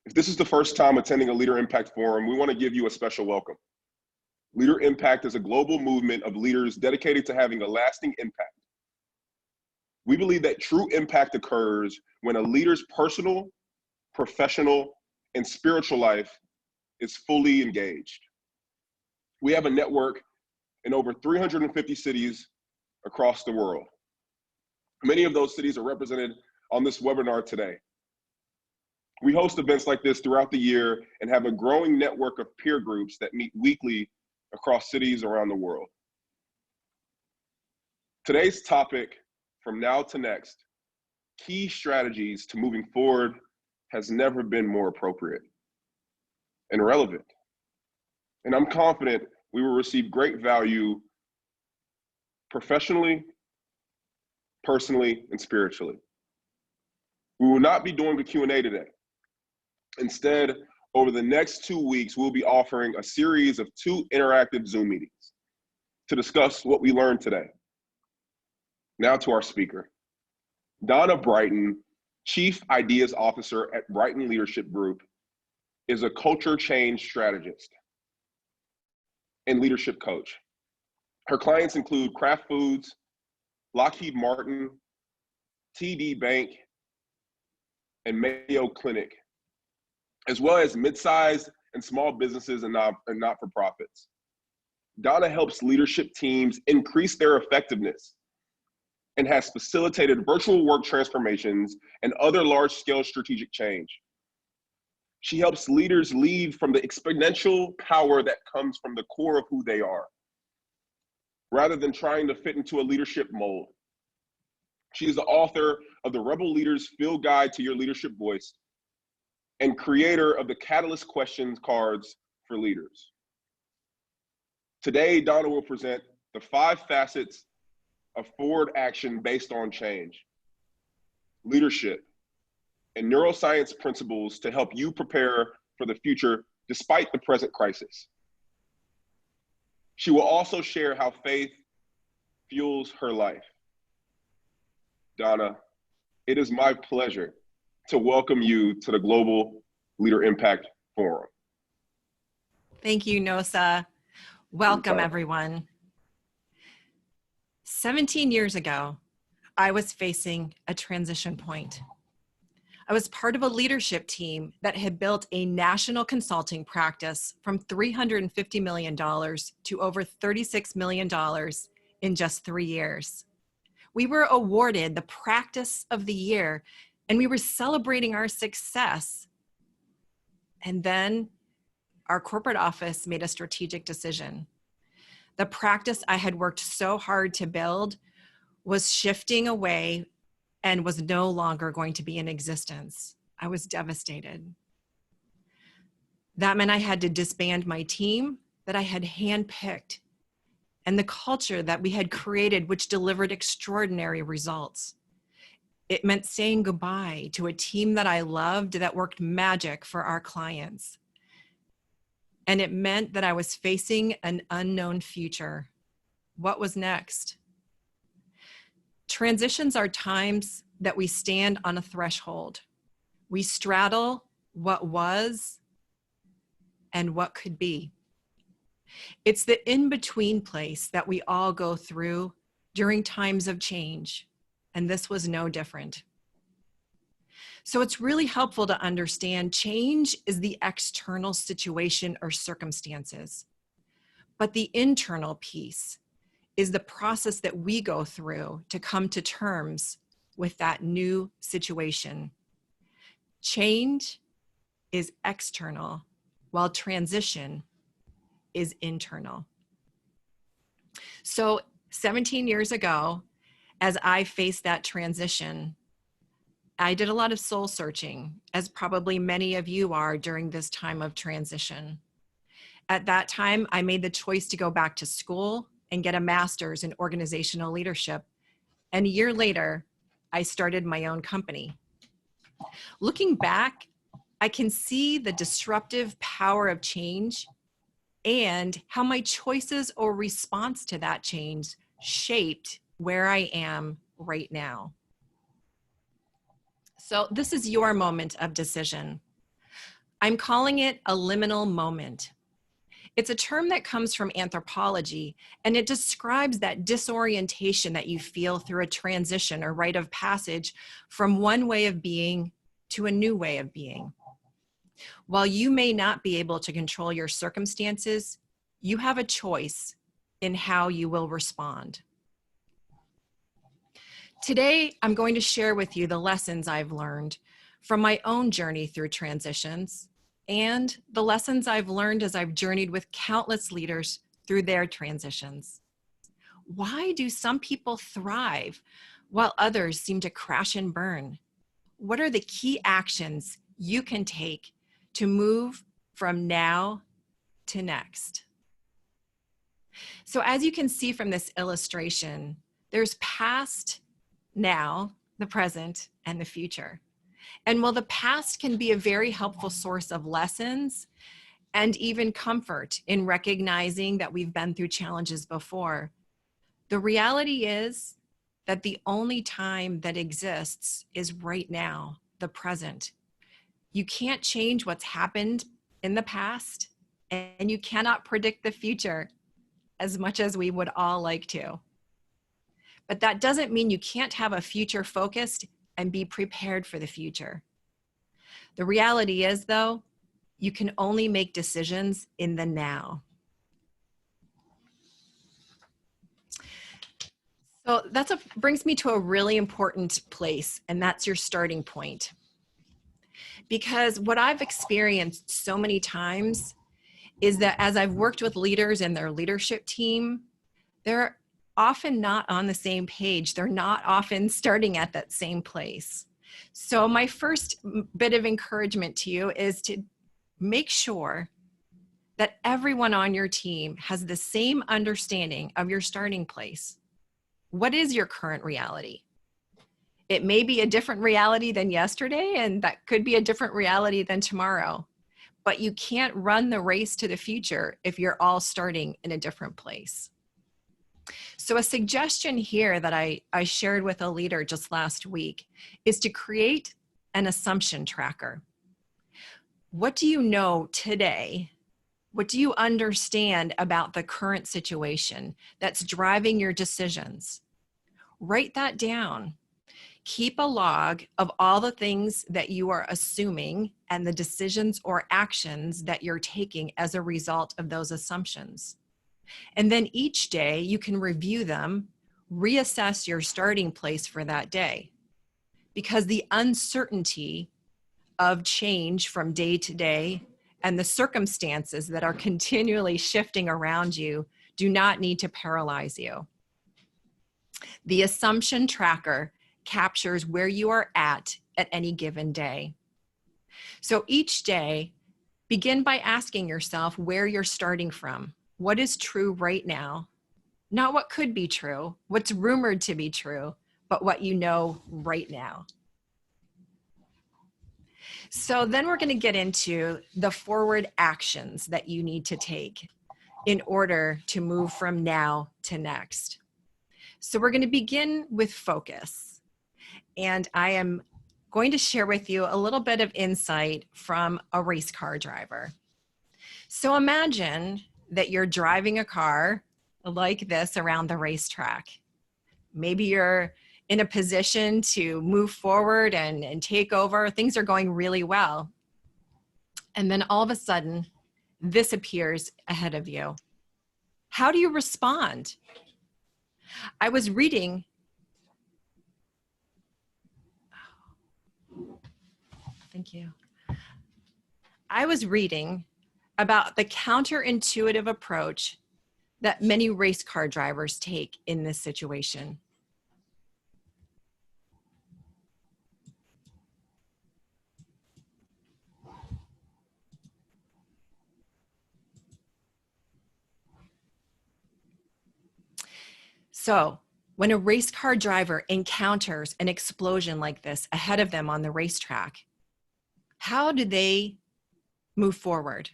If this is the first time attending a Leader Impact Forum, we want to give you a special welcome. Leader Impact is a global movement of leaders dedicated to having a lasting impact. We believe that true impact occurs when a leader's personal, professional, and spiritual life is fully engaged. We have a network in over 350 cities across the world. Many of those cities are represented on this webinar today. We host events like this throughout the year and have a growing network of peer groups that meet weekly across cities around the world. Today's topic, From Now to Next, Key Strategies to Moving Forward, has never been more appropriate and relevant. And I'm confident we will receive great value professionally, personally, and spiritually. We will not be doing a Q&A today. Instead, over the next 2 weeks, we'll be offering a series of 2 interactive Zoom meetings to discuss what we learned today. Now to our speaker. Donna Brighton, Chief Ideas Officer at Brighton Leadership Group, is a culture change strategist and leadership coach. Her clients include Kraft Foods, Lockheed Martin, TD Bank, and Mayo Clinic, as well as mid-sized and small businesses and not-for-profits. Donna helps leadership teams increase their effectiveness and has facilitated virtual work transformations and other large-scale strategic change. She helps leaders lead from the exponential power that comes from the core of who they are, rather than trying to fit into a leadership mold. She is the author of the Rebel Leaders Field Guide to Your Leadership Voice and creator of the Catalyst Questions cards for leaders. Today, Donna will present the 5 facets of forward action based on change, leadership, and neuroscience principles to help you prepare for the future despite the present crisis. She will also share how faith fuels her life. Donna, it is my pleasure to welcome you to the Global Leader Impact Forum. Thank you, Nosa. Welcome, everyone. 17 years ago, I was facing a transition point. I was part of a leadership team that had built a national consulting practice from $350 million to over $36 million in just 3 years. We were awarded the Practice of the Year, and we were celebrating our success. And then our corporate office made a strategic decision. The practice I had worked so hard to build was shifting away and was no longer going to be in existence. I was devastated. That meant I had to disband my team that I had handpicked and the culture that we had created, which delivered extraordinary results. It meant saying goodbye to a team that I loved that worked magic for our clients. And it meant that I was facing an unknown future. What was next? Transitions are times that we stand on a threshold. We straddle what was and what could be. It's the in-between place that we all go through during times of change, and this was no different. So it's really helpful to understand change is the external situation or circumstances, but the internal piece is the process that we go through to come to terms with that new situation. Change is external, while transition is internal. So 17 years ago, as I faced that transition, I did a lot of soul searching, as probably many of you are during this time of transition. At that time, I made the choice to go back to school and get a master's in organizational leadership. And a year later, I started my own company. Looking back, I can see the disruptive power of change and how my choices or response to that change shaped where I am right now. So this is your moment of decision. I'm calling it a liminal moment. It's a term that comes from anthropology, and it describes that disorientation that you feel through a transition or rite of passage from one way of being to a new way of being. While you may not be able to control your circumstances, you have a choice in how you will respond. Today, I'm going to share with you the lessons I've learned from my own journey through transitions and the lessons I've learned as I've journeyed with countless leaders through their transitions. Why do some people thrive while others seem to crash and burn? What are the key actions you can take to move from now to next? So as you can see from this illustration, there's past, now, the present, and the future. And while the past can be a very helpful source of lessons and even comfort in recognizing that we've been through challenges before, the reality is that the only time that exists is right now, the present. You can't change what's happened in the past, and you cannot predict the future as much as we would all like to. But that doesn't mean you can't have a future focused and be prepared for the future. The reality is, though, you can only make decisions in the now. So brings me to a really important place, and that's your starting point. Because what I've experienced so many times is that as I've worked with leaders and their leadership team, they're often not on the same page. They're not often starting at that same place. So my first bit of encouragement to you is to make sure that everyone on your team has the same understanding of your starting place. What is your current reality? It may be a different reality than yesterday, and that could be a different reality than tomorrow. But you can't run the race to the future if you're all starting in a different place. So a suggestion here that I shared with a leader just last week is to create an assumption tracker. What do you know today? What do you understand about the current situation that's driving your decisions? Write that down. Keep a log of all the things that you are assuming and the decisions or actions that you're taking as a result of those assumptions. And then each day you can review them, reassess your starting place for that day. Because the uncertainty of change from day to day and the circumstances that are continually shifting around you do not need to paralyze you. The assumption tracker captures where you are at any given day. So each day, begin by asking yourself where you're starting from. What is true right now? Not what could be true, what's rumored to be true, but what you know right now. So then we're going to get into the forward actions that you need to take in order to move from now to next. So we're going to begin with focus. And I am going to share with you a little bit of insight from a race car driver. So imagine that you're driving a car like this around the racetrack. Maybe you're in a position to move forward and take over. Things are going really well. And then all of a sudden, this appears ahead of you. How do you respond? I was reading. Thank you. I was reading about the counterintuitive approach that many race car drivers take in this situation. So when a race car driver encounters an explosion like this ahead of them on the racetrack, how do they move forward?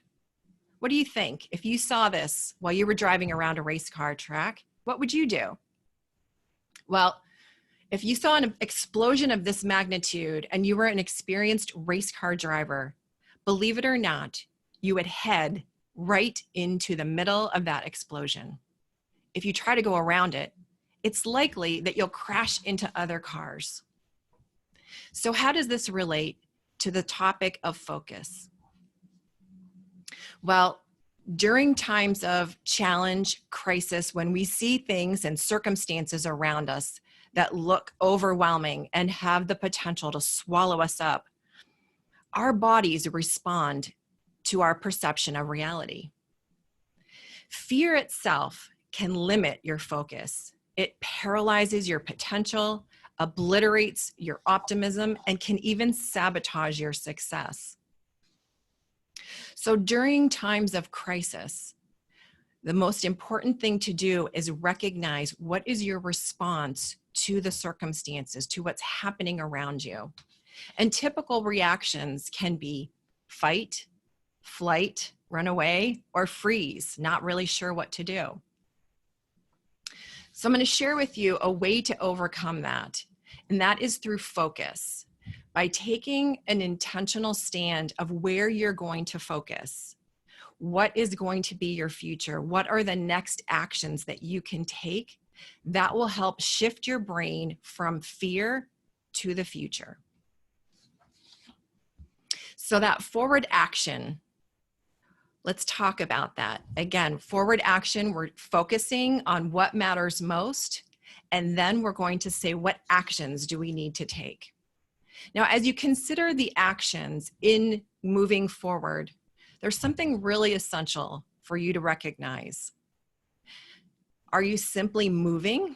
What do you think? If you saw this while you were driving around a race car track, what would you do? Well, if you saw an explosion of this magnitude and you were an experienced race car driver, believe it or not, you would head right into the middle of that explosion. If you try to go around it, it's likely that you'll crash into other cars. So how does this relate to the topic of focus? Well, during times of challenge, crisis, when we see things and circumstances around us that look overwhelming and have the potential to swallow us up, our bodies respond to our perception of reality. Fear itself can limit your focus. It paralyzes your potential, obliterates your optimism, and can even sabotage your success. So during times of crisis, the most important thing to do is recognize what is your response to the circumstances, to what's happening around you. And typical reactions can be fight, flight, run away, or freeze, not really sure what to do. So I'm going to share with you a way to overcome that, and that is through focus. By taking an intentional stand of where you're going to focus, what is going to be your future, what are the next actions that you can take that will help shift your brain from fear to the future. So that forward action, let's talk about that. Again, forward action, we're focusing on what matters most, and then we're going to say what actions do we need to take. Now, as you consider the actions in moving forward, there's something really essential for you to recognize. Are you simply moving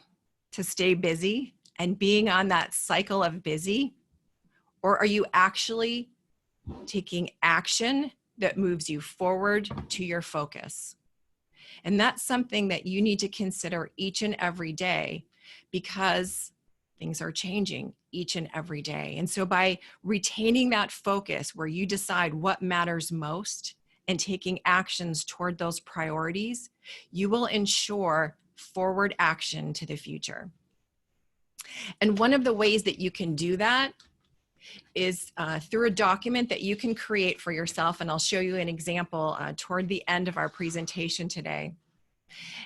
to stay busy and being on that cycle of busy? Or are you actually taking action that moves you forward to your focus? And that's something that you need to consider each and every day, because things are changing each and every day. And so by retaining that focus where you decide what matters most and taking actions toward those priorities, you will ensure forward action to the future. And one of the ways that you can do that is through a document that you can create for yourself. And I'll show you an example toward the end of our presentation today.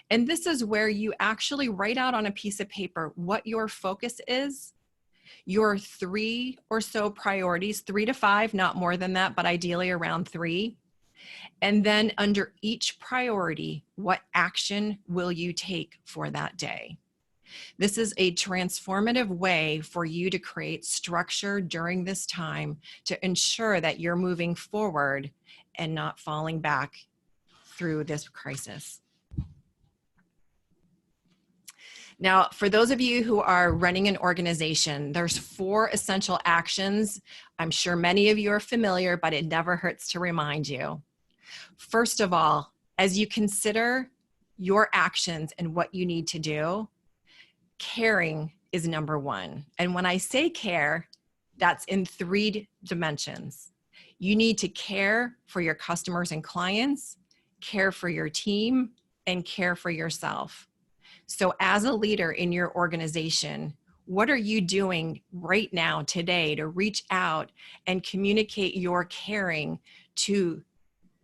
And this is where you actually write out on a piece of paper what your focus is, your 3 or so priorities, 3 to 5, not more than that, but ideally around 3. And then under each priority, what action will you take for that day? This is a transformative way for you to create structure during this time to ensure that you're moving forward and not falling back through this crisis. Now, for those of you who are running an organization, there's 4 essential actions. I'm sure many of you are familiar, but it never hurts to remind you. First of all, as you consider your actions and what you need to do, caring is number 1. And when I say care, that's in 3 dimensions. You need to care for your customers and clients, care for your team, and care for yourself. So as a leader in your organization, what are you doing right now, today, to reach out and communicate your caring to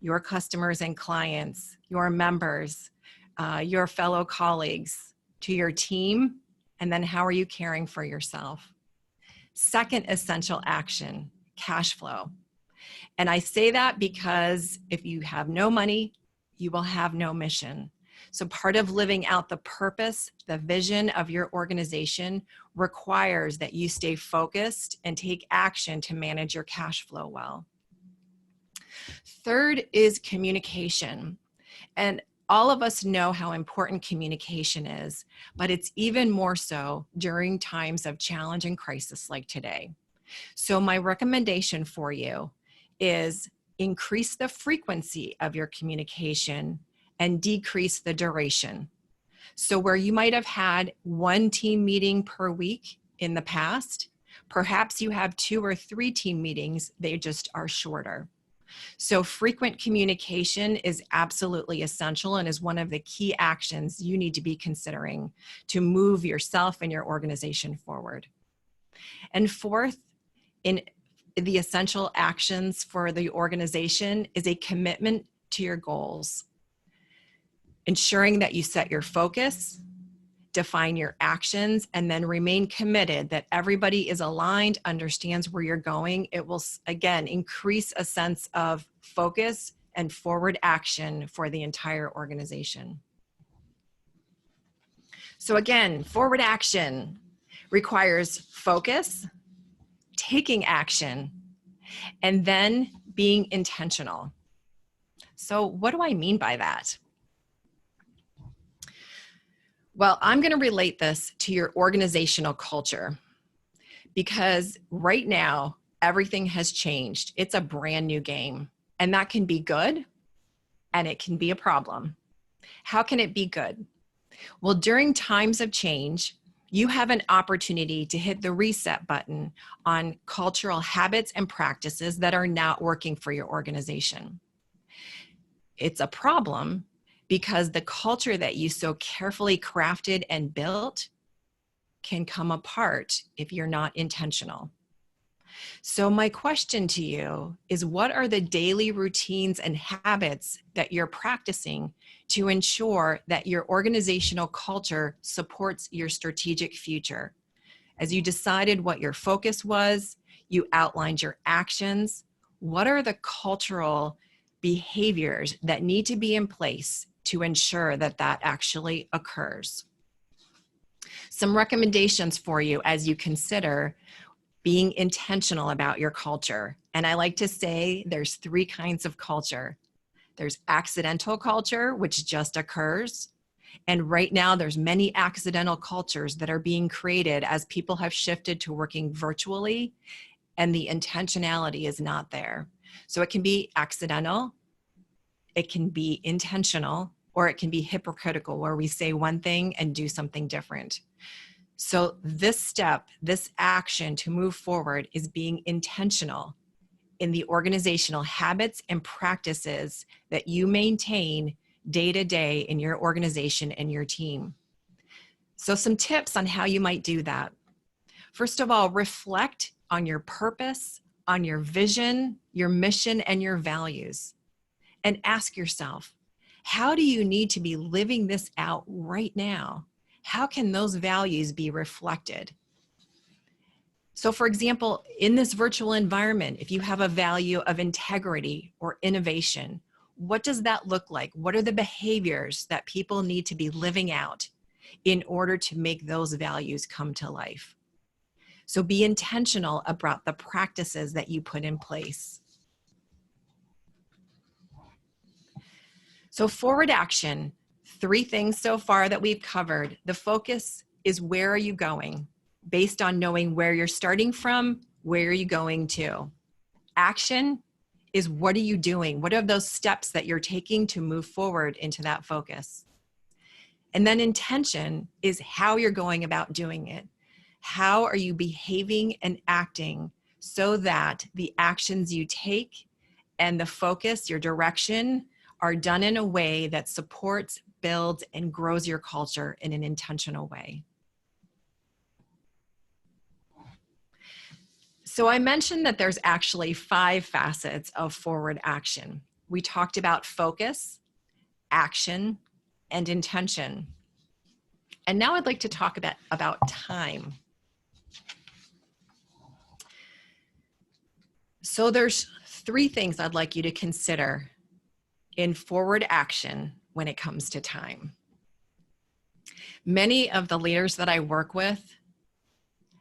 your customers and clients, your members, your fellow colleagues, to your team? And then how are you caring for yourself? Second essential action, cash flow. And I say that because if you have no money, you will have no mission. So part of living out the purpose, the vision of your organization requires that you stay focused and take action to manage your cash flow well. Third is communication. And all of us know how important communication is, but it's even more so during times of challenge and crisis like today. So my recommendation for you is increase the frequency of your communication and decrease the duration. So where you might have had 1 team meeting per week in the past, perhaps you have 2 or 3 team meetings, they just are shorter. So frequent communication is absolutely essential and is one of the key actions you need to be considering to move yourself and your organization forward. And fourth, in the essential actions for the organization is a commitment to your goals, ensuring that you set your focus, define your actions, and then remain committed that everybody is aligned, understands where you're going. It will, again, increase a sense of focus and forward action for the entire organization. So again, forward action requires focus, taking action, and then being intentional. So what do I mean by that? Well, I'm going to relate this to your organizational culture, because right now, everything has changed. It's a brand new game, and that can be good, and it can be a problem. How can it be good? Well, during times of change, you have an opportunity to hit the reset button on cultural habits and practices that are not working for your organization. It's a problem because the culture that you so carefully crafted and built can come apart if you're not intentional. So my question to you is, what are the daily routines and habits that you're practicing to ensure that your organizational culture supports your strategic future? As you decided what your focus was, you outlined your actions. What are the cultural behaviors that need to be in place to ensure that that actually occurs? Some recommendations for you as you consider being intentional about your culture. And I like to say there's 3 kinds of culture. There's accidental culture, which just occurs. And right now there's many accidental cultures that are being created as people have shifted to working virtually, and the intentionality is not there. So it can be accidental, it can be intentional, or it can be hypocritical, where we say one thing and do something different. So this step, this action to move forward, is being intentional in the organizational habits and practices that you maintain day to day in your organization and your team. So some tips on how you might do that. First of all, reflect on your purpose, on your vision, your mission, and your values. And ask yourself, how do you need to be living this out right now? How can those values be reflected? So for example, in this virtual environment, if you have a value of integrity or innovation, what does that look like? What are the behaviors that people need to be living out in order to make those values come to life? So be intentional about the practices that you put in place. So forward action, 3 things so far that we've covered. The focus is, where are you going? Based on knowing where you're starting from, where are you going to? Action is, what are you doing? What are those steps that you're taking to move forward into that focus? And then intention is how you're going about doing it. How are you behaving and acting so that the actions you take and the focus, your direction, are done in a way that supports, builds, and grows your culture in an intentional way. So I mentioned that there's actually 5 facets of forward action. We talked about focus, action, and intention. And now I'd like to talk about time. So there's 3 things I'd like you to consider in forward action when it comes to time. Many of the leaders that I work with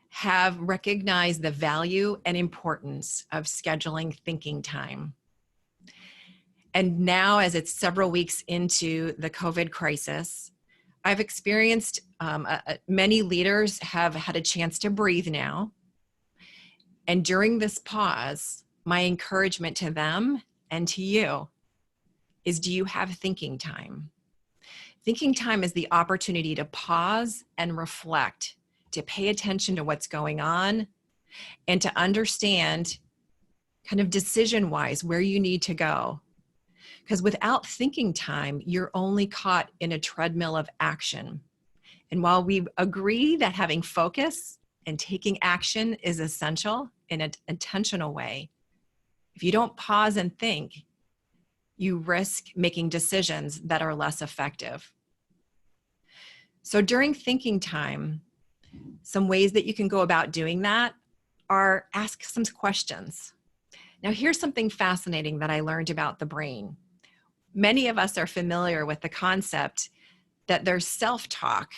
have recognized the value and importance of scheduling thinking time. And now, as it's several weeks into the COVID crisis, I've experienced many leaders have had a chance to breathe now. And during this pause, my encouragement to them and to you is, do you have thinking time? Thinking time is the opportunity to pause and reflect, to pay attention to what's going on, and to understand kind of decision-wise where you need to go. Because without thinking time, you're only caught in a treadmill of action. And while we agree that having focus and taking action is essential in an intentional way. If you don't pause and think, you risk making decisions that are less effective. So during thinking time, some ways that you can go about doing that are ask some questions. Now, here's something fascinating that I learned about the brain. Many of us are familiar with the concept that there's self-talk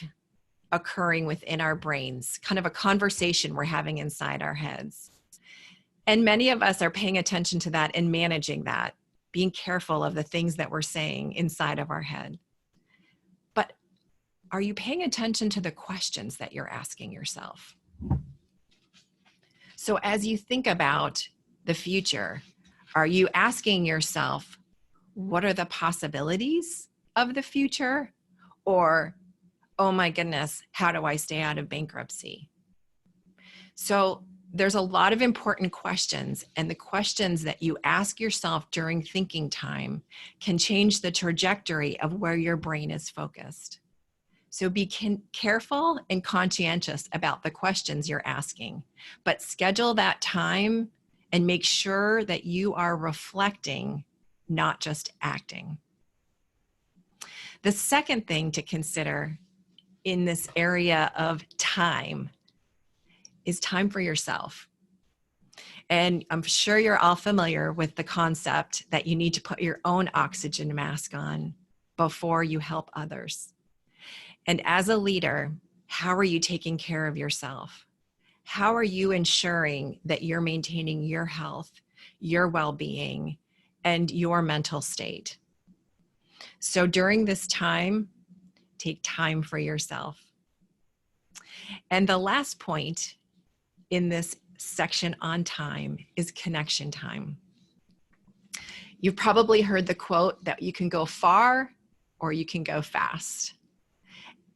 occurring within our brains, kind of a conversation we're having inside our heads. And many of us are paying attention to that and managing that, being careful of the things that we're saying inside of our head. But are you paying attention to the questions that you're asking yourself? So as you think about the future, are you asking yourself, what are the possibilities of the future? Or, oh my goodness, how do I stay out of bankruptcy? So there's a lot of important questions, and the questions that you ask yourself during thinking time can change the trajectory of where your brain is focused. So be careful and conscientious about the questions you're asking, but schedule that time and make sure that you are reflecting, not just acting. The second thing to consider in this area of time is time for yourself. And I'm sure you're all familiar with the concept that you need to put your own oxygen mask on before you help others. And as a leader, how are you taking care of yourself? How are you ensuring that you're maintaining your health, your well-being, and your mental state? So during this time, take time for yourself. And the last point in this section on time is connection time. You've probably heard the quote that you can go far or you can go fast.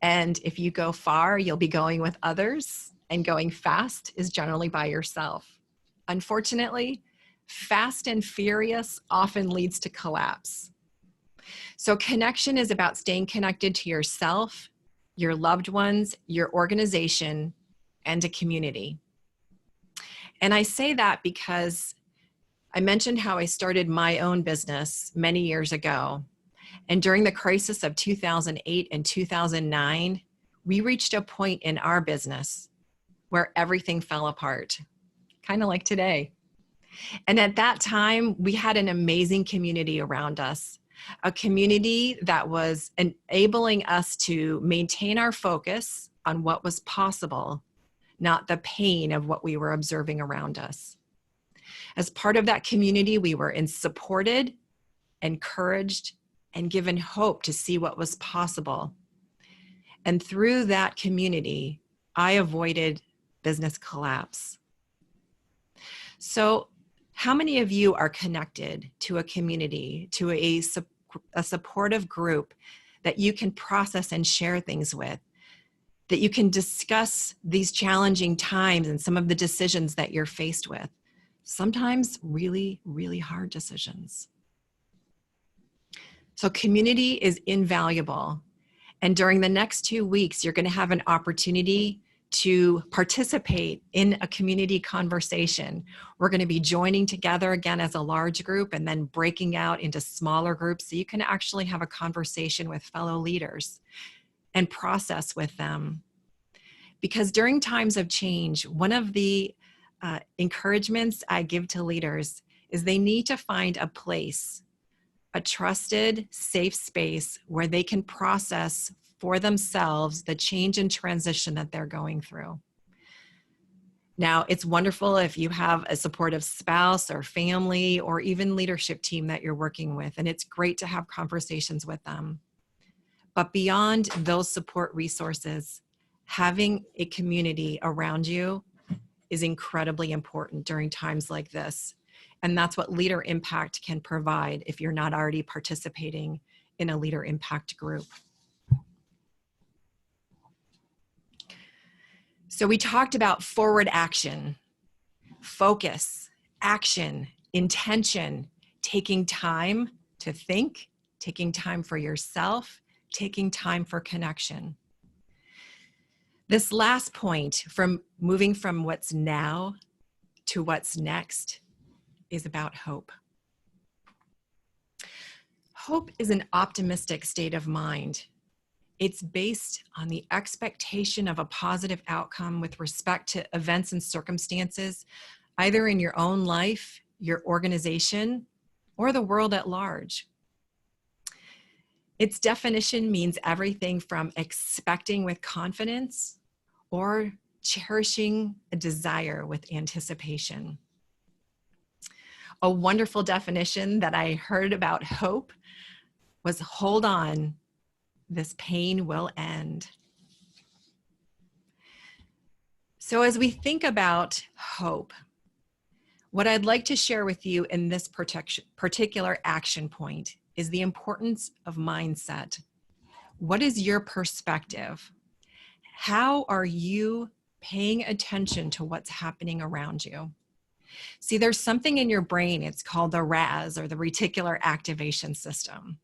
And if you go far, you'll be going with others, and going fast is generally by yourself. Unfortunately, fast and furious often leads to collapse. So connection is about staying connected to yourself, your loved ones, your organization, and a community. And I say that because I mentioned how I started my own business many years ago. And during the crisis of 2008 and 2009, we reached a point in our business where everything fell apart, kind of like today. And at that time, we had an amazing community around us, a community that was enabling us to maintain our focus on what was possible, not the pain of what we were observing around us. As part of that community, we were supported, encouraged, and given hope to see what was possible. And through that community, I avoided business collapse. So how many of you are connected to a community, to a supportive group that you can process and share things with, that you can discuss these challenging times and some of the decisions that you're faced with? Sometimes really, really hard decisions. So community is invaluable. And during the next 2 weeks, you're going to have an opportunity to participate in a community conversation. We're going to be joining together again as a large group and then breaking out into smaller groups so you can actually have a conversation with fellow leaders and process with them. Because during times of change, one of the encouragements I give to leaders is they need to find a place, a trusted, safe space where they can process for themselves the change and transition that they're going through. Now, it's wonderful if you have a supportive spouse or family or even leadership team that you're working with, and it's great to have conversations with them. But beyond those support resources, having a community around you is incredibly important during times like this. And that's what LeaderImpact can provide if you're not already participating in a LeaderImpact group. So we talked about forward action, focus, action, intention, taking time to think, taking time for yourself, taking time for connection. This last point, from moving from what's now to what's next, is about hope. Hope is an optimistic state of mind. It's based on the expectation of a positive outcome with respect to events and circumstances, either in your own life, your organization, or the world at large. Its definition means everything from expecting with confidence or cherishing a desire with anticipation. A wonderful definition that I heard about hope was, hold on, this pain will end. So as we think about hope, what I'd like to share with you in this particular action point is the importance of mindset. What is your perspective? How are you paying attention to what's happening around you? See, there's something in your brain, it's called the RAS, or the Reticular Activation System.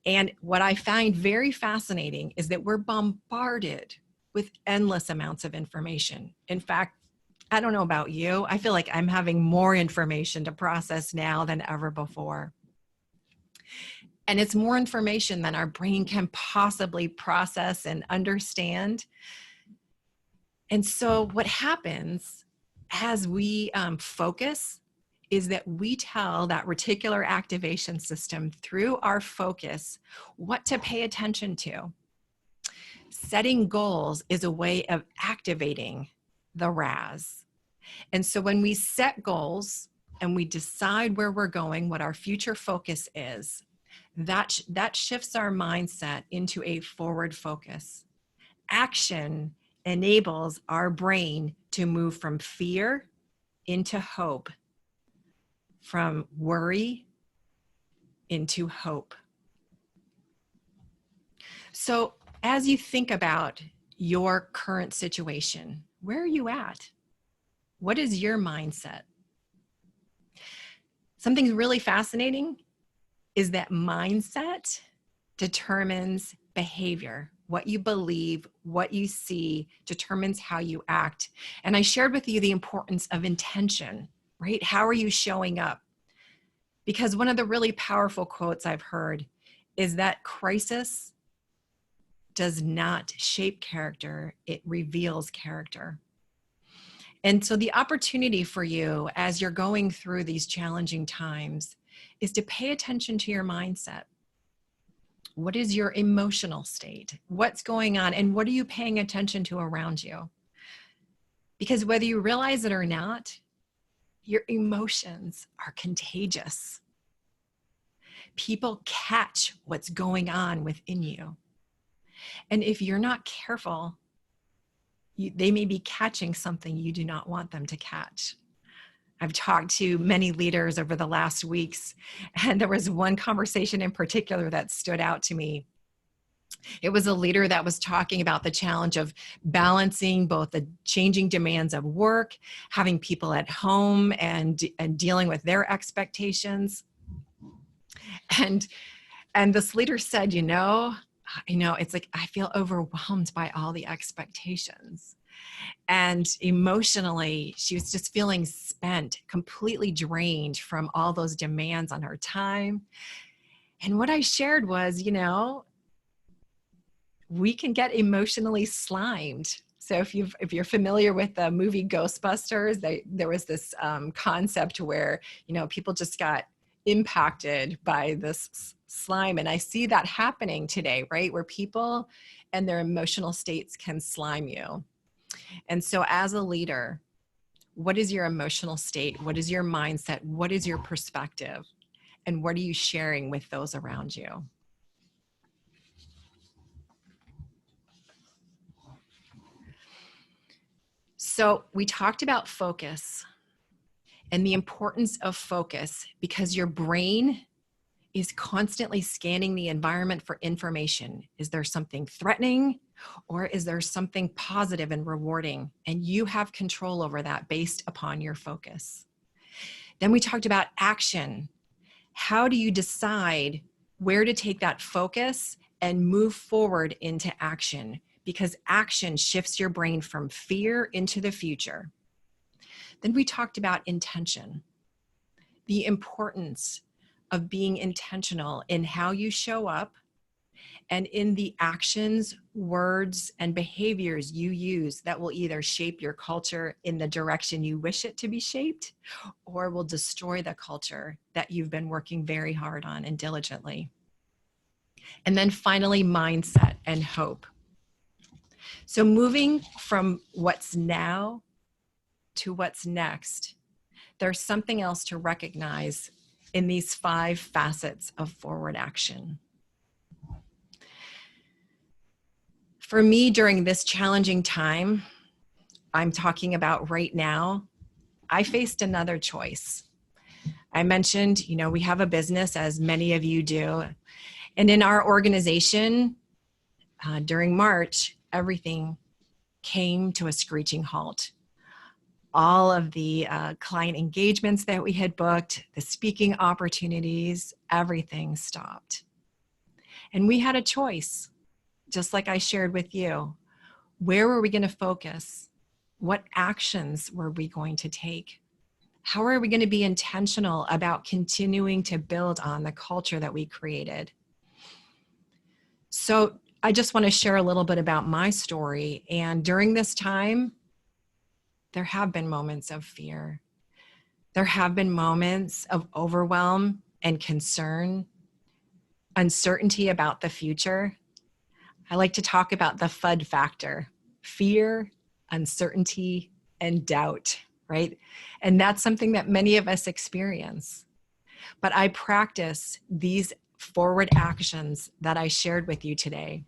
And what I find very fascinating is that we're bombarded with endless amounts of information. In fact, I don't know about you, I feel like I'm having more information to process now than ever before. And it's more information than our brain can possibly process and understand. And so what happens as we focus is that we tell that reticular activation system through our focus what to pay attention to. Setting goals is a way of activating the RAS. And so when we set goals and we decide where we're going, what our future focus is, that shifts our mindset into a forward focus. Action enables our brain to move from fear into hope, from worry into hope. So as you think about your current situation, where are you at? What is your mindset? Something really fascinating is that mindset determines behavior. What you believe, what you see determines how you act. And I shared with you the importance of intention, right? How are you showing up? Because one of the really powerful quotes I've heard is that crisis does not shape character, it reveals character. And so the opportunity for you as you're going through these challenging times is to pay attention to your mindset. What is your emotional state? What's going on? And what are you paying attention to around you? Because whether you realize it or not, your emotions are contagious. People catch what's going on within you. And if you're not careful, they may be catching something you do not want them to catch. I've talked to many leaders over the last weeks, and there was one conversation in particular that stood out to me. It was a leader that was talking about the challenge of balancing both the changing demands of work, having people at home, and dealing with their expectations. And this leader said, you know, it's like, I feel overwhelmed by all the expectations. And emotionally, she was just feeling spent, completely drained from all those demands on her time. And what I shared was, we can get emotionally slimed. So if you're familiar with the movie Ghostbusters, there was this concept where, people just got impacted by this slime. And I see that happening today, right? Where people and their emotional states can slime you. And so as a leader, what is your emotional state? What is your mindset? What is your perspective? And what are you sharing with those around you? So we talked about focus and the importance of focus, because your brain is constantly scanning the environment for information. Is there something threatening, or is there something positive and rewarding? And you have control over that based upon your focus. Then we talked about action. How do you decide where to take that focus and move forward into action? because action shifts your brain from fear into the future. Then we talked about intention, the importance of being intentional in how you show up and in the actions, words, and behaviors you use that will either shape your culture in the direction you wish it to be shaped or will destroy the culture that you've been working very hard on and diligently. And then finally, mindset and hope. So moving from what's now to what's next, there's something else to recognize in these 5 facets of forward action. For me, during this challenging time I'm talking about right now, I faced another choice. I mentioned, we have a business, as many of you do. And in our organization, during March, everything came to a screeching halt. All of the client engagements that we had booked, the speaking opportunities, everything stopped. And we had a choice, just like I shared with you. Where were we going to focus? What actions were we going to take? How are we going to be intentional about continuing to build on the culture that we created? So I just want to share a little bit about my story. And during this time, there have been moments of fear. There have been moments of overwhelm and concern, uncertainty about the future. I like to talk about the FUD factor: fear, uncertainty, and doubt, right? And that's something that many of us experience. But I practice these forward actions that I shared with you today.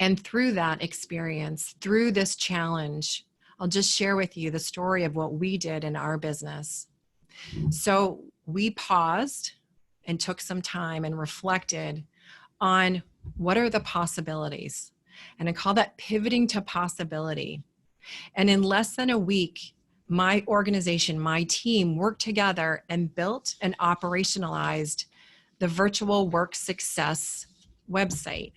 And through that experience, through this challenge, I'll just share with you the story of what we did in our business. So we paused and took some time and reflected on what are the possibilities. And I call that pivoting to possibility. And in less than a week, my organization, my team worked together and built and operationalized the Virtual Work Success website.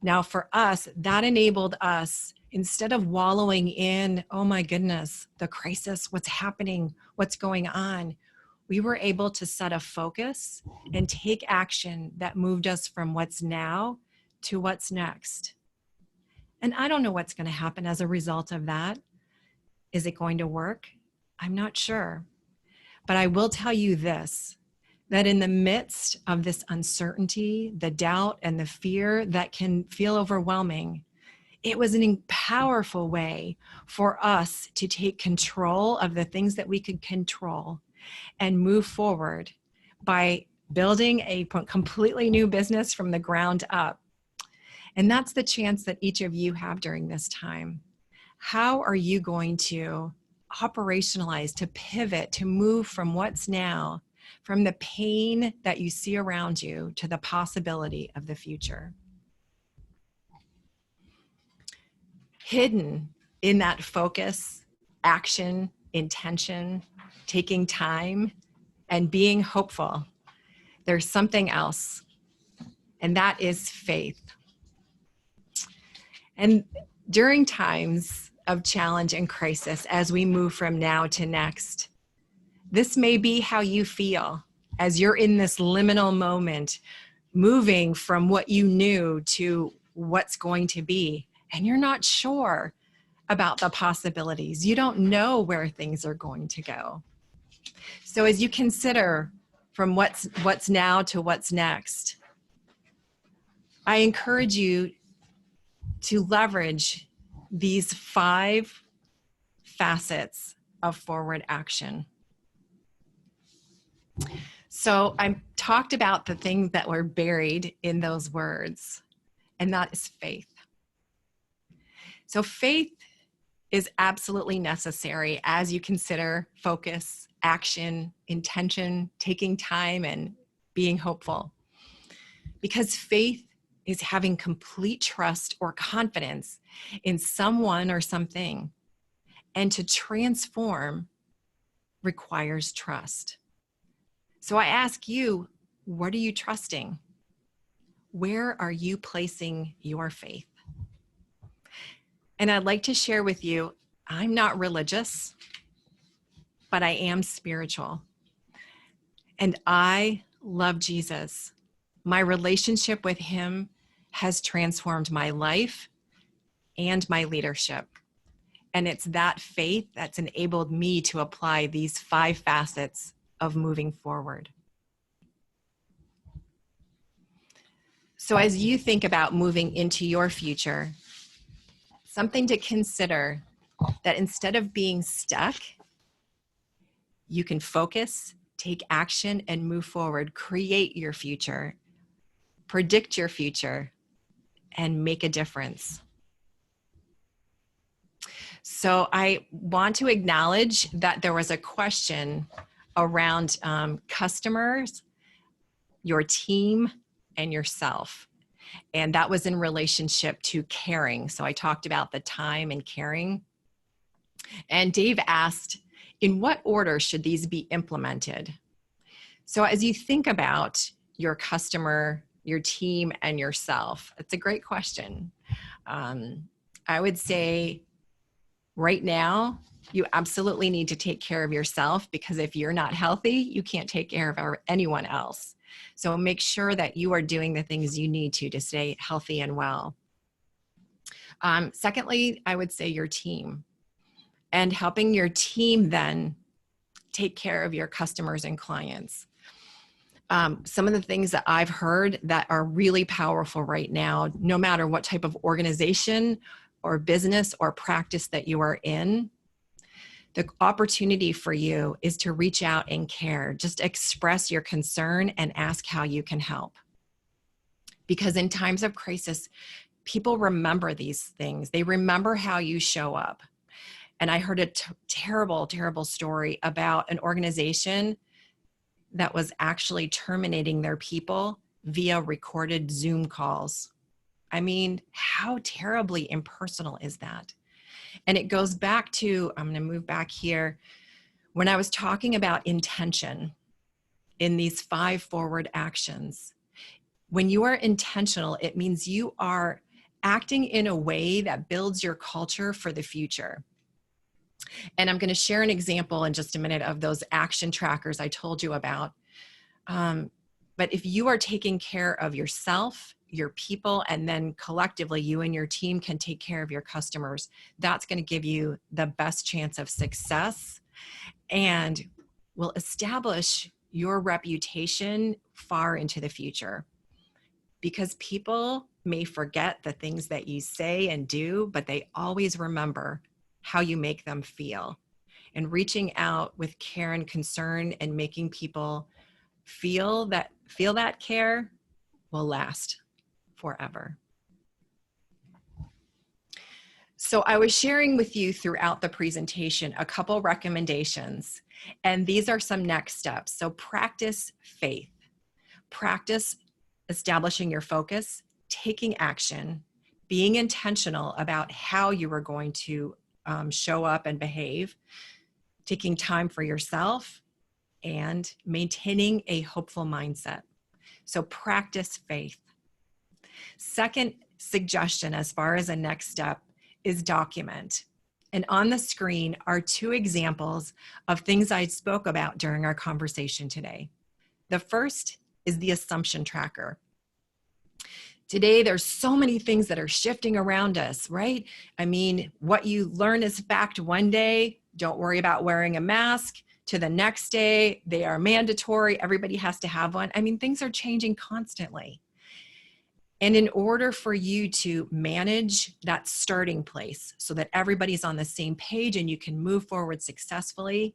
Now for us, that enabled us, instead of wallowing in, oh my goodness, the crisis, what's happening, what's going on, we were able to set a focus and take action that moved us from what's now to what's next. And I don't know what's going to happen as a result of that. Is it going to work? I'm not sure. But I will tell you this, that in the midst of this uncertainty, the doubt and the fear that can feel overwhelming, it was a powerful way for us to take control of the things that we could control and move forward by building a completely new business from the ground up. And that's the chance that each of you have during this time. How are you going to operationalize, to pivot, to move from what's now, from the pain that you see around you to the possibility of the future? Hidden in that focus, action, intention, taking time, and being hopeful, there's something else, and that is faith. And during times of challenge and crisis, as we move from now to next, this may be how you feel as you're in this liminal moment, moving from what you knew to what's going to be. And you're not sure about the possibilities. You don't know where things are going to go. So as you consider from what's now to what's next, I encourage you to leverage these 5 facets of forward action. So I talked about the things that were buried in those words, and that is faith. So faith is absolutely necessary as you consider focus, action, intention, taking time, and being hopeful. Because faith is having complete trust or confidence in someone or something. And to transform requires trust. So I ask you, what are you trusting? Where are you placing your faith? And I'd like to share with you, I'm not religious, but I am spiritual. And I love Jesus. My relationship with him has transformed my life and my leadership. And it's that faith that's enabled me to apply these 5 facets of moving forward. So as you think about moving into your future, something to consider that instead of being stuck, you can focus, take action, and move forward, create your future, predict your future, and make a difference. So I want to acknowledge that there was a question around customers, your team, and yourself. And that was in relationship to caring. So I talked about the time and caring. And Dave asked, in what order should these be implemented? So as you think about your customer, your team, and yourself, it's a great question. I would say right now, you absolutely need to take care of yourself, because if you're not healthy, you can't take care of anyone else. So make sure that you are doing the things you need to stay healthy and well. Secondly, I would say your team, and helping your team then take care of your customers and clients. Some of the things that I've heard that are really powerful right now, no matter what type of organization or business or practice that you are in, the opportunity for you is to reach out and care. Just express your concern and ask how you can help. Because in times of crisis, people remember these things. They remember how you show up. And I heard a terrible, terrible story about an organization that was actually terminating their people via recorded Zoom calls. I mean, how terribly impersonal is that? And it goes back to, I'm going to move back here, when I was talking about intention in these 5 forward actions. When you are intentional, it means you are acting in a way that builds your culture for the future. And I'm going to share an example in just a minute of those action trackers I told you about. But if you are taking care of yourself, your people, and then collectively you and your team can take care of your customers, that's going to give you the best chance of success and will establish your reputation far into the future. Because people may forget the things that you say and do, but they always remember how you make them feel. And reaching out with care and concern and making people feel that care will last forever. So I was sharing with you throughout the presentation a couple recommendations, and these are some next steps. So practice faith. Practice establishing your focus, taking action, being intentional about how you are going to show up and behave, taking time for yourself, and maintaining a hopeful mindset. So practice faith. Second suggestion, as far as a next step, is document. And on the screen are 2 examples of things I spoke about during our conversation today. The first is the assumption tracker. Today, there's so many things that are shifting around us, right? I mean, what you learn as fact one day, don't worry about wearing a mask, to the next day, they are mandatory, everybody has to have one. I mean, things are changing constantly. And in order for you to manage that starting place so that everybody's on the same page and you can move forward successfully,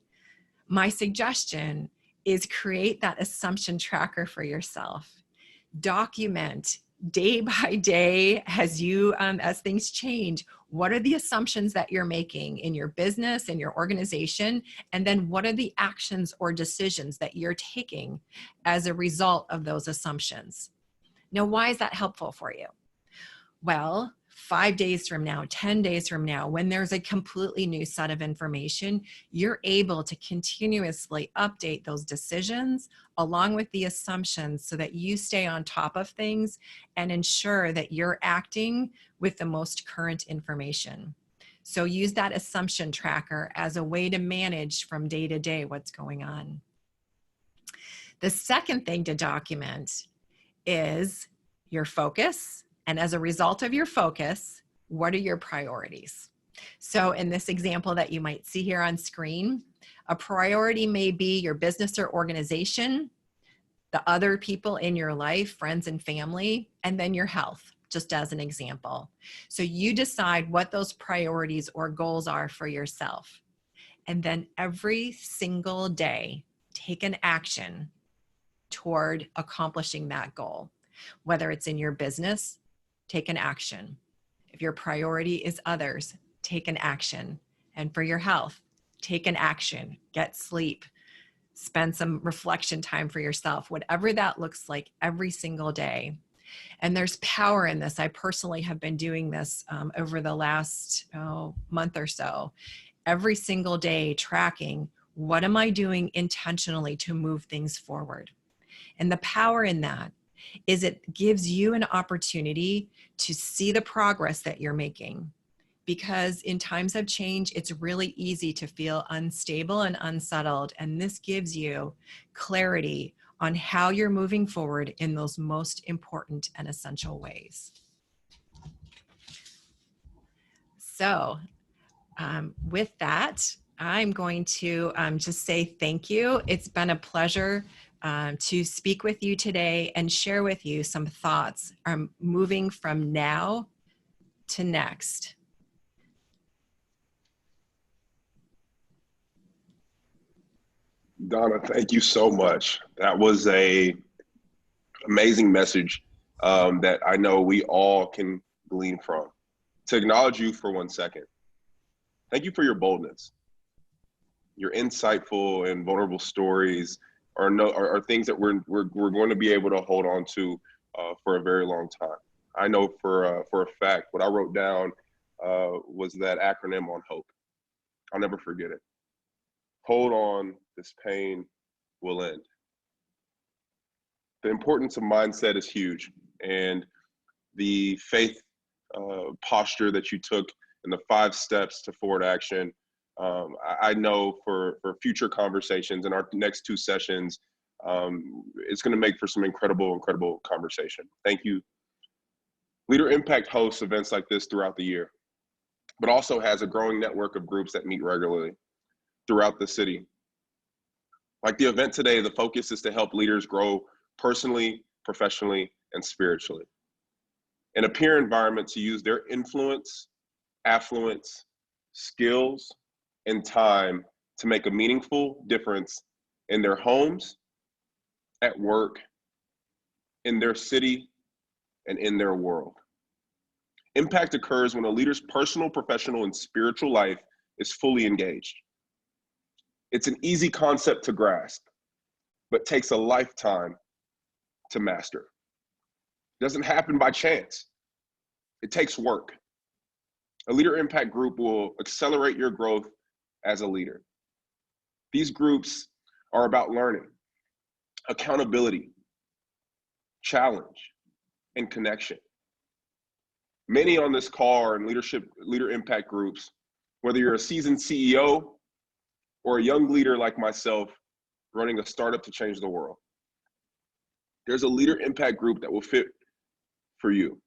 my suggestion is create that assumption tracker for yourself. Document day by day as things change. What are the assumptions that you're making in your business, in your organization? And then what are the actions or decisions that you're taking as a result of those assumptions? Now, why is that helpful for you? Well, 5 days from now, 10 days from now, when there's a completely new set of information, you're able to continuously update those decisions along with the assumptions so that you stay on top of things and ensure that you're acting with the most current information. So use that assumption tracker as a way to manage from day to day what's going on. The second thing to document is your focus. And as a result of your focus, what are your priorities? So in this example that you might see here on screen, a priority may be your business or organization, the other people in your life, friends and family, and then your health, just as an example. So you decide what those priorities or goals are for yourself. And then every single day, take an action toward accomplishing that goal. Whether it's in your business, take an action. If your priority is others, take an action. And for your health, take an action. Get sleep. Spend some reflection time for yourself, whatever that looks like every single day. And there's power in this. I personally have been doing this over the last month or so. Every single day, tracking, what am I doing intentionally to move things forward? And the power in that is it gives you an opportunity to see the progress that you're making. Because in times of change, it's really easy to feel unstable and unsettled. And this gives you clarity on how you're moving forward in those most important and essential ways. So with that, I'm going to just say thank you. It's been a pleasure to speak with you today and share with you some thoughts moving from now to next. Donna, thank you so much. That was an amazing message that I know we all can glean from. To acknowledge you for 1 second, thank you for your boldness. Your insightful and vulnerable stories are things that we're going to be able to hold on to for a very long time. I know for a fact what I wrote down was that acronym on hope. I'll never forget it. Hold on, this pain will end. The importance of mindset is huge, and the faith posture that you took and the 5 steps to forward action, I know for future conversations in our next 2 sessions, it's going to make for some incredible conversation. Thank you. Leader Impact hosts events like this throughout the year, but also has a growing network of groups that meet regularly throughout the city. Like the event today, the focus is to help leaders grow personally, professionally, and spiritually in a peer environment to use their influence, affluence, skills, and time to make a meaningful difference in their homes, at work, in their city, and in their world. Impact occurs when a leader's personal, professional, and spiritual life is fully engaged. It's an easy concept to grasp, but takes a lifetime to master. It doesn't happen by chance. It takes work. A Leader Impact group will accelerate your growth as a leader. These groups are about learning, accountability, challenge, and connection. Many on this call are in Leader Impact groups, whether you're a seasoned CEO or a young leader like myself running a startup to change the world. There's a Leader Impact group that will fit for you.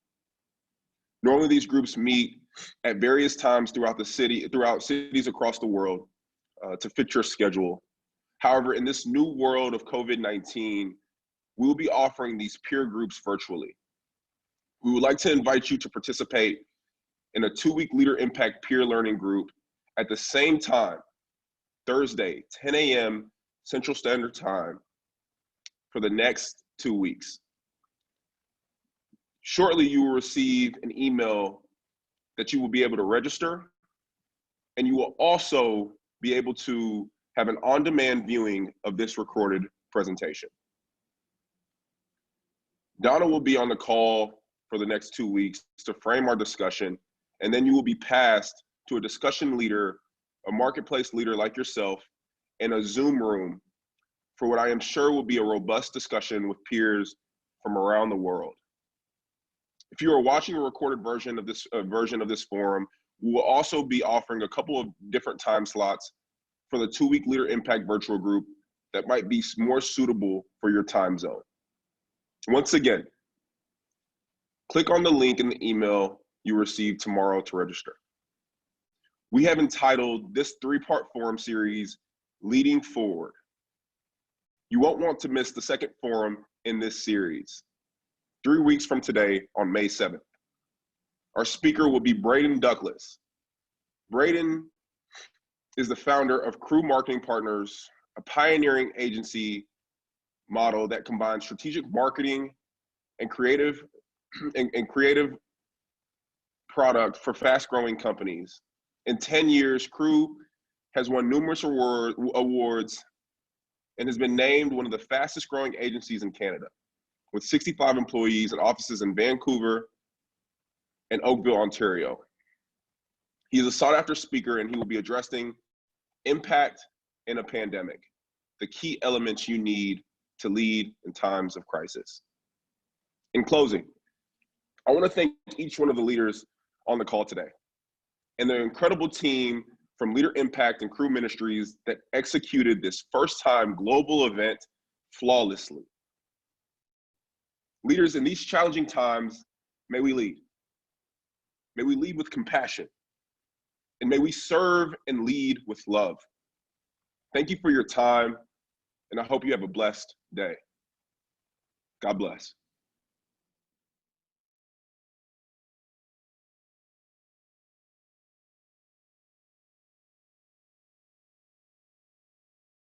Normally these groups meet at various times throughout cities across the world to fit your schedule. However, in this new world of COVID-19, we'll be offering these peer groups virtually. We would like to invite you to participate in a 2-week Leader Impact peer learning group at the same time, Thursday, 10 a.m. Central Standard Time for the next 2 weeks. Shortly, you will receive an email that you will be able to register, and you will also be able to have an on-demand viewing of this recorded presentation. Donna will be on the call for the next 2 weeks to frame our discussion, and then you will be passed to a discussion leader, a marketplace leader like yourself, in a Zoom room for what I am sure will be a robust discussion with peers from around the world. If you are watching a recorded version of this forum, we will also be offering a couple of different time slots for the 2-week Leader Impact virtual group that might be more suitable for your time zone. Once again, click on the link in the email you receive tomorrow to register. We have entitled this 3-part forum series, Leading Forward. You won't want to miss the second forum in this series, 3 weeks from today on May 7th. Our speaker will be Brighton Douglas. Brighton is the founder of Crew Marketing Partners, a pioneering agency model that combines strategic marketing and creative product for fast-growing companies. In 10 years, Crew has won numerous awards and has been named one of the fastest-growing agencies in Canada, with 65 employees and offices in Vancouver and Oakville, Ontario. He is a sought-after speaker, and he will be addressing impact in a pandemic, the key elements you need to lead in times of crisis. In closing, I want to thank each one of the leaders on the call today and the incredible team from Leader Impact and Crew Ministries that executed this first-time global event flawlessly. Leaders, in these challenging times, may we lead. May we lead with compassion, and may we serve and lead with love. Thank you for your time, and I hope you have a blessed day. God bless.